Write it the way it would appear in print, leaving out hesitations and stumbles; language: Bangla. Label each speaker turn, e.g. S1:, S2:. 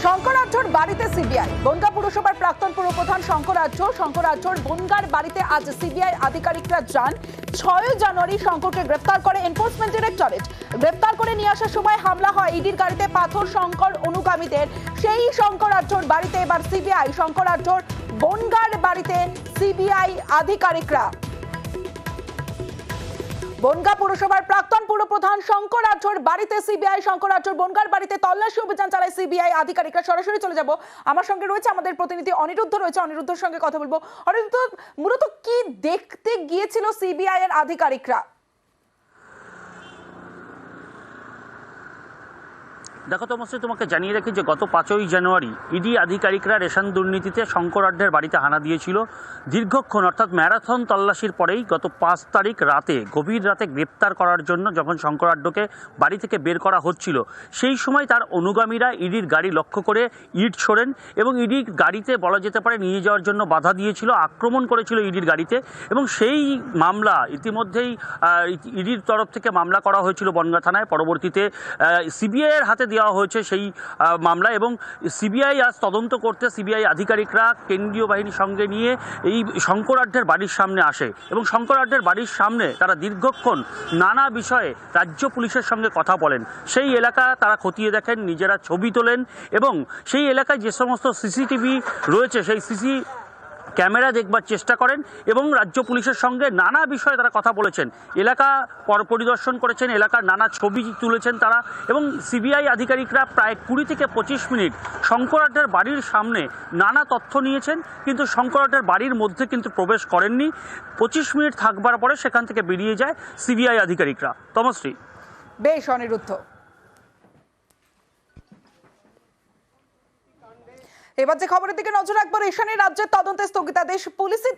S1: শঙ্করাজ্যর বাড়িতে সিবিআই। বনগাঁ পুরসভার প্রাক্তন পুরপ্রধান শঙ্করাজ্যর বনগাঁর বাড়িতে আজ সিবিআই আধিকারিকরা যান। 6 জানুয়ারি শঙ্করকে গ্রেফতার করে এনফোর্সমেন্ট ডিরেক্টরেট। গ্রেফতার করে নিয়ে আসার সময় হামলা হয় ইডির গাড়িতে পাথর শঙ্কর অনুগামীদের। সেই শঙ্করাজ্যর বাড়িতে এবার সিবিআই। শঙ্করাজ্যর বনগাঁর বাড়িতে সিবিআই আধিকারিকরা। বনগাঁ পুরসভার প্রাক্তন পুরপ্রধান শঙ্করাজ্যর বাড়িতে সিবিআই। শঙ্করাজ্যর বনগাঁর বাড়িতে তল্লাশি অভিযান চালায় সিবিআই আধিকারিকরা। সরাসরি চলে যাব, আমার সঙ্গে রয়েছে আমাদের প্রতিনিধি অনিরুদ্ধ রয়েছে, অনিরুদ্ধর সঙ্গে কথা বলবো। অনিরুদ্ধ, মূলত কি দেখতে গিয়েছিল সিবিআই এর আধিকারিকরা?
S2: দেখো তমশ্রী, তোমাকে জানিয়ে রাখি যে গত 5ই জানুয়ারি ইডি আধিকারিকরা রেশন দুর্নীতিতে শঙ্করাঢ্যের বাড়িতে হানা দিয়েছিল। দীর্ঘক্ষণ অর্থাৎ ম্যারাথন তল্লাশির পরেই গত 5 তারিখ রাতে, গভীর রাতে গ্রেপ্তার করার জন্য যখন শঙ্করাঢ্যকে বাড়ি থেকে বের করা হচ্ছিল, সেই সময় তার অনুগামীরা ইডির গাড়ি লক্ষ্য করে ইট ছোড়েন এবং ইডির গাড়িতে বলা যেতে পারে নিয়ে যাওয়ার জন্য বাধা দিয়েছিল, আক্রমণ করেছিল ইডির গাড়িতে। এবং সেই মামলা ইতিমধ্যেই ইডির তরফ থেকে মামলা করা হয়েছিল বনগাঁ থানায়। পরবর্তীতে সিবিআইয়ের হাতে দেওয়া হয়েছে সেই মামলা এবং সিবিআই আজ তদন্ত করতে সিবিআই আধিকারিকরা কেন্দ্রীয় বাহিনীর সঙ্গে নিয়ে এই শঙ্করাঢ্যের বাড়ির সামনে আসে এবং শঙ্করাঢ্যের বাড়ির সামনে তারা দীর্ঘক্ষণ নানা বিষয়ে রাজ্য পুলিশের সঙ্গে কথা বলেন। সেই এলাকা তারা খতিয়ে দেখেন, নিজেরা ছবি তোলেন এবং সেই এলাকায় যে সমস্ত সিসিটিভি রয়েছে সেই সিসি ক্যামেরা দেখবার চেষ্টা করেন এবং রাজ্য পুলিশের সঙ্গে নানা বিষয়ে তারা কথা বলেছেন, এলাকা পরিদর্শন করেছেন, এলাকার নানা ছবি তুলেছেন তারা। এবং সিবিআই আধিকারিকরা প্রায় 20 থেকে 25 মিনিট শঙ্করাঢ্যের বাড়ির সামনে নানা তথ্য নিয়েছেন, কিন্তু শঙ্করাঢ্যের বাড়ির মধ্যে কিন্তু প্রবেশ করেননি। 25 মিনিট থাকবার পরে সেখান থেকে বেরিয়ে যায় সিবিআই আধিকারিকরা। তমশ্রী।
S1: বেশ অনিরুদ্ধ, এবার যে খবরের দিকে নজর রাখবো, রেশনের রাজ্যের তদন্তে স্থগিতাদেশ। পুলিশি